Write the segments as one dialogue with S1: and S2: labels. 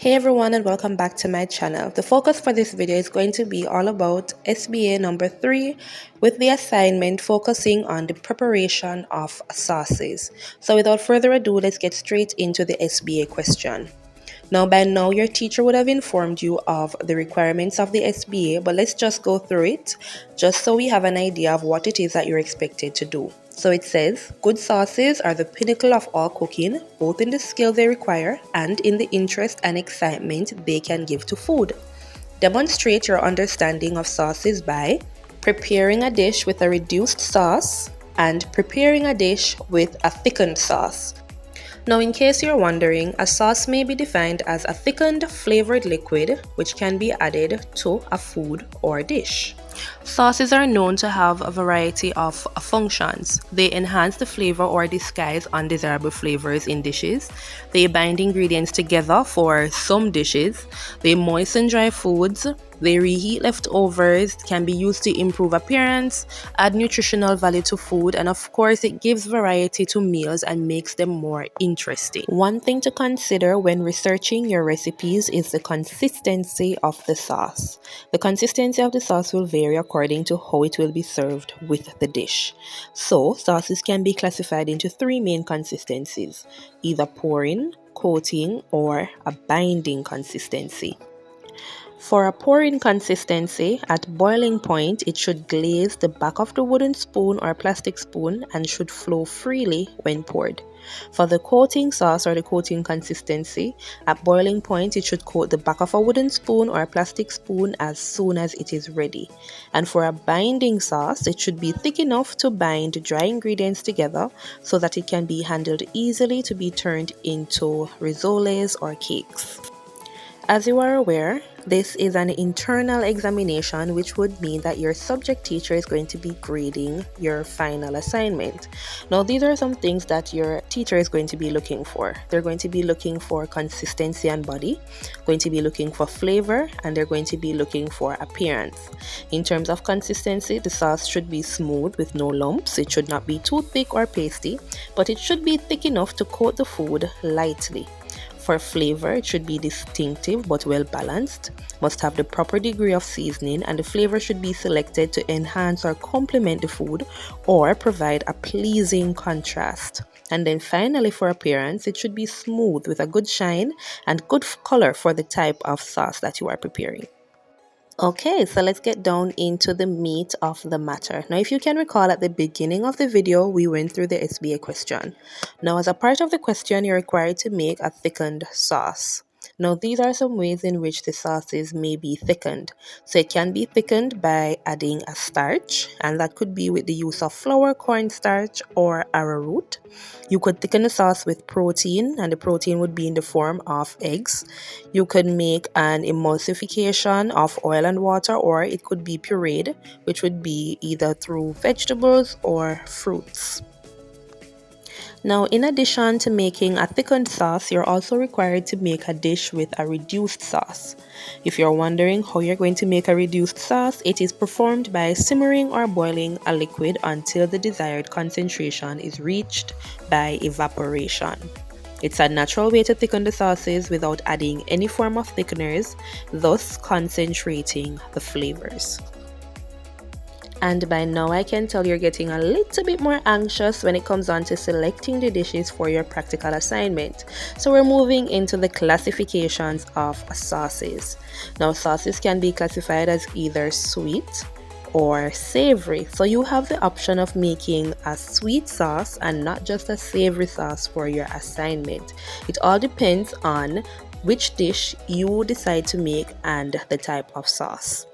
S1: Hey everyone, and welcome back to my channel. The focus for this video is going to be all about SBA number 3 with the assignment focusing on the preparation of sauces. So without further ado, let's get straight into the SBA question. Now by now your teacher would have informed you of the requirements of the SBA, but let's just go through it just so we have an idea of what it is that you're expected to do. So it says, good sauces are the pinnacle of all cooking, both in the skill they require and in the interest and excitement they can give to food. Demonstrate your understanding of sauces by preparing a dish with a reduced sauce and preparing a dish with a thickened sauce. Now, in case you're wondering, a sauce may be defined as a thickened flavored liquid which can be added to a food or dish. Sauces are known to have a variety of functions. They enhance the flavor or disguise undesirable flavors in dishes. They bind ingredients together for some dishes. They moisten dry foods. They reheat leftovers, can be used to improve appearance, add nutritional value to food, and of course it gives variety to meals and makes them more interesting. One thing to consider when researching your recipes is the consistency of the sauce. The consistency of the sauce will vary according to how it will be served with the dish. So, sauces can be classified into 3 main consistencies, either pouring, coating, or a binding consistency. For a pouring consistency, at boiling point, it should glaze the back of the wooden spoon or plastic spoon and should flow freely when poured. For the coating sauce or the coating consistency, at boiling point, it should coat the back of a wooden spoon or a plastic spoon as soon as it is ready. And for a binding sauce, it should be thick enough to bind dry ingredients together so that it can be handled easily to be turned into rissoles or cakes. As you are aware, this is an internal examination, which would mean that your subject teacher is going to be grading your final assignment. Now, these are some things that your teacher is going to be looking for. They're going to be looking for consistency and body, going to be looking for flavor, and they're going to be looking for appearance. In terms of consistency, the sauce should be smooth with no lumps. It should not be too thick or pasty, but it should be thick enough to coat the food lightly. For flavor, it should be distinctive but well balanced, must have the proper degree of seasoning, and the flavor should be selected to enhance or complement the food or provide a pleasing contrast. And then finally, for appearance, it should be smooth with a good shine and good color for the type of sauce that you are preparing. Okay, so let's get down into the meat of the matter. Now, if you can recall, at the beginning of the video, we went through the SBA question. Now, as a part of the question, you're required to make a thickened sauce. Now, these are some ways in which the sauces may be thickened. So it can be thickened by adding a starch, and that could be with the use of flour, cornstarch, or arrowroot. You could thicken the sauce with protein, and the protein would be in the form of eggs. You could make an emulsification of oil and water, or it could be pureed, which would be either through vegetables or fruits. Now, in addition to making a thickened sauce, you're also required to make a dish with a reduced sauce. If you're wondering how you're going to make a reduced sauce, it is performed by simmering or boiling a liquid until the desired concentration is reached by evaporation. It's a natural way to thicken the sauces without adding any form of thickeners, thus concentrating the flavors. And by now I can tell you're getting a little bit more anxious when it comes on to selecting the dishes for your practical assignment. So we're moving into the classifications of sauces. Now, sauces can be classified as either sweet or savory. So you have the option of making a sweet sauce and not just a savory sauce for your assignment. It all depends on which dish you decide to make and the type of sauce.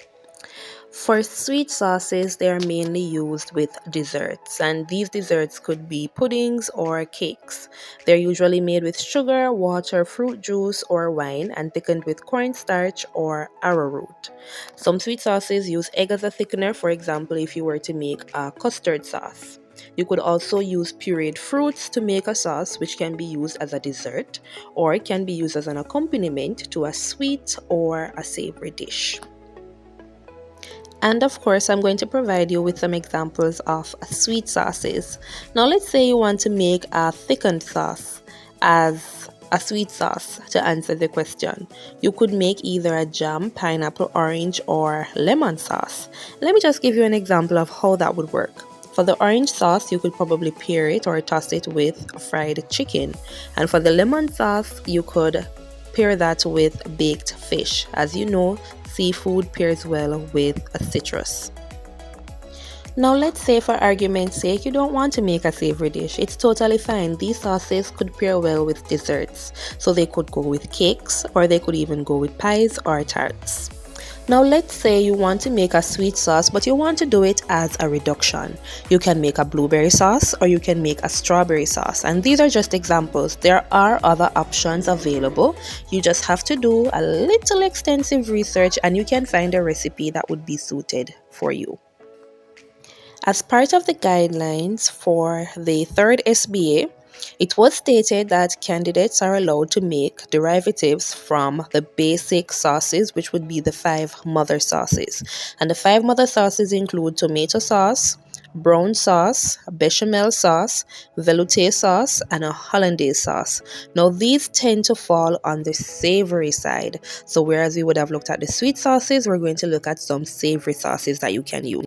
S1: For sweet sauces, they are mainly used with desserts, and these desserts could be puddings or cakes. They're usually made with sugar, water, fruit juice, or wine, and thickened with cornstarch or arrowroot. Some sweet sauces use egg as a thickener, for example, if you were to make a custard sauce. You could also use pureed fruits to make a sauce, which can be used as a dessert, or it can be used as an accompaniment to a sweet or a savory dish. And of course, I'm going to provide you with some examples of sweet sauces. Now, let's say you want to make a thickened sauce as a sweet sauce to answer the question. You could make either a jam, pineapple, orange, or lemon sauce. Let me just give you an example of how that would work. For the orange sauce, you could probably pair it or toss it with fried chicken. And for the lemon sauce, you could pair that with baked fish. As you know, seafood pairs well with a citrus. Now let's say for argument's sake you don't want to make a savory dish. It's totally fine. These sauces could pair well with desserts. So they could go with cakes, or they could even go with pies or tarts. Now let's say you want to make a sweet sauce, but you want to do it as a reduction. You can make a blueberry sauce, or you can make a strawberry sauce. And these are just examples. There are other options available. You just have to do a little extensive research and you can find a recipe that would be suited for you. As part of the guidelines for the third SBA, it was stated that candidates are allowed to make derivatives from the basic sauces, which would be the 5 mother sauces. And the 5 mother sauces include tomato sauce, brown sauce, bechamel sauce, velouté sauce, and a hollandaise sauce. Now these tend to fall on the savory side. So whereas we would have looked at the sweet sauces, we're going to look at some savory sauces that you can use.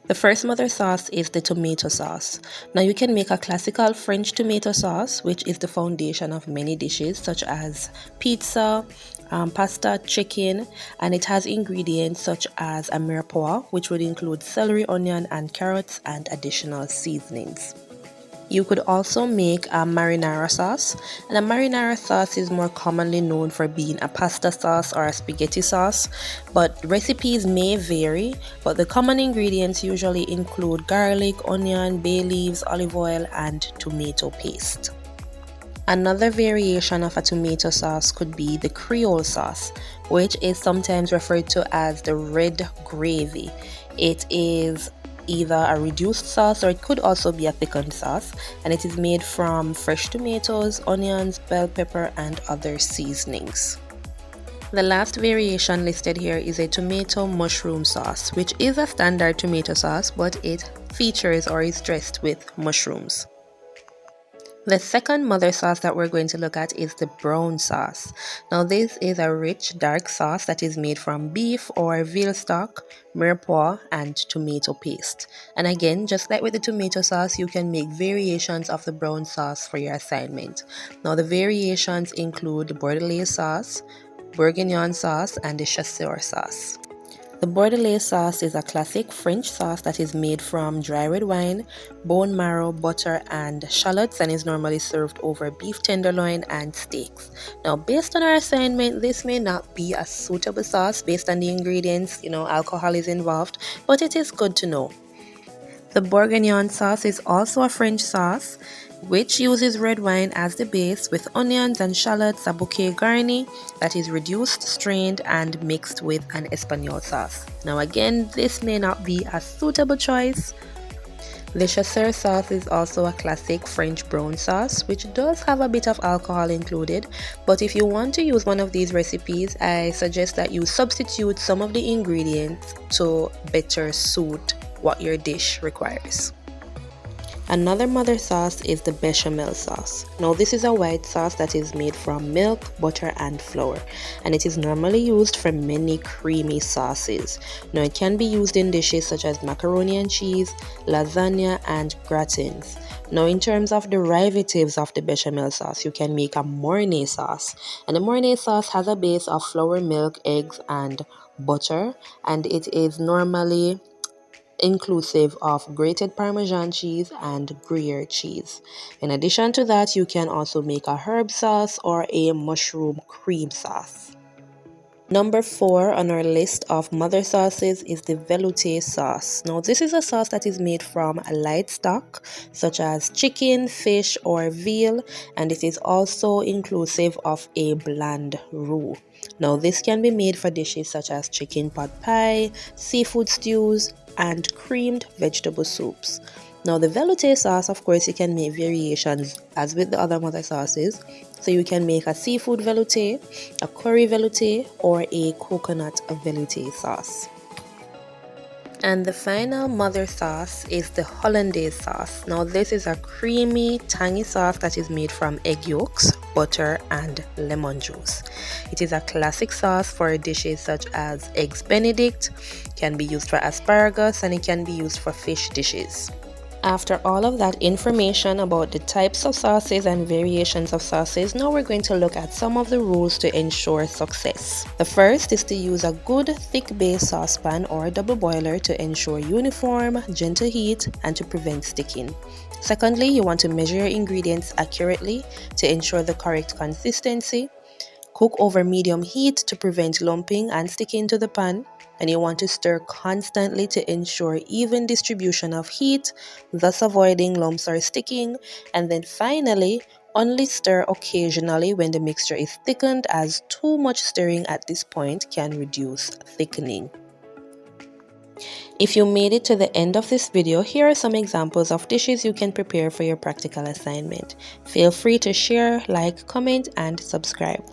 S1: The first mother sauce is the tomato sauce. Now you can make a classical French tomato sauce, which is the foundation of many dishes such as pizza, pasta, chicken, and it has ingredients such as a mirepoix, which would include celery, onion, and carrots, and additional seasonings. You could also make a marinara sauce, and a marinara sauce is more commonly known for being a pasta sauce or a spaghetti sauce, but recipes may vary, but the common ingredients usually include garlic, onion, bay leaves, olive oil, and tomato paste. Another variation of a tomato sauce could be the Creole sauce, which is sometimes referred to as the red gravy. It is either a reduced sauce or it could also be a thickened sauce, and it is made from fresh tomatoes, onions, bell pepper, and other seasonings. The last variation listed here is a tomato mushroom sauce, which is a standard tomato sauce, but it features or is dressed with mushrooms. The second mother sauce that we're going to look at is the brown sauce. Now this is a rich dark sauce that is made from beef or veal stock, mirepoix, and tomato paste. And again, just like with the tomato sauce, you can make variations of the brown sauce for your assignment. Now the variations include the bordelaise sauce, bourguignon sauce, and the chasseur sauce. The bordelaise sauce is a classic French sauce that is made from dry red wine, bone marrow, butter, and shallots, and is normally served over beef tenderloin and steaks. Now, based on our assignment, this may not be a suitable sauce based on the ingredients, alcohol is involved, but it is good to know. The bourguignon sauce is also a French sauce which uses red wine as the base with onions and shallots, a bouquet garni that is reduced, strained, and mixed with an espagnole sauce. Now again, this may not be a suitable choice. The chasseur sauce is also a classic French brown sauce which does have a bit of alcohol included, but if you want to use one of these recipes, I suggest that you substitute some of the ingredients to better suit what your dish requires. Another mother sauce is the bechamel sauce. Now this is a white sauce that is made from milk, butter, and flour, and it is normally used for many creamy sauces. Now it can be used in dishes such as macaroni and cheese, lasagna, and gratins. Now in terms of derivatives of the bechamel sauce, you can make a mornay sauce, and the mornay sauce has a base of flour, milk, eggs, and butter, and it is normally inclusive of grated Parmesan cheese and Gruyere cheese. In addition to that, you can also make a herb sauce or a mushroom cream sauce. Number 4 on our list of mother sauces is the velouté sauce. Now this is a sauce that is made from a light stock such as chicken, fish, or veal, and it is also inclusive of a bland roux. Now this can be made for dishes such as chicken pot pie, seafood stews, and creamed vegetable soups. Now the velouté sauce, of course, you can make variations as with the other mother sauces. So you can make a seafood velouté, a curry velouté, or a coconut velouté sauce. And the final mother sauce is the hollandaise sauce. Now this is a creamy, tangy sauce that is made from egg yolks, butter, and lemon juice. It is a classic sauce for dishes such as eggs Benedict, can be used for asparagus, and it can be used for fish dishes. After all of that information about the types of sauces and variations of sauces, now we're going to look at some of the rules to ensure success. The first is to use a good thick base saucepan or double boiler to ensure uniform, gentle heat and to prevent sticking. Secondly, you want to measure your ingredients accurately to ensure the correct consistency. Cook over medium heat to prevent lumping and sticking to the pan, and you want to stir constantly to ensure even distribution of heat, thus avoiding lumps or sticking. And then finally, only stir occasionally when the mixture is thickened, as too much stirring at this point can reduce thickening. If you made it to the end of this video, here are some examples of dishes you can prepare for your practical assignment. Feel free to share, like, comment, and subscribe.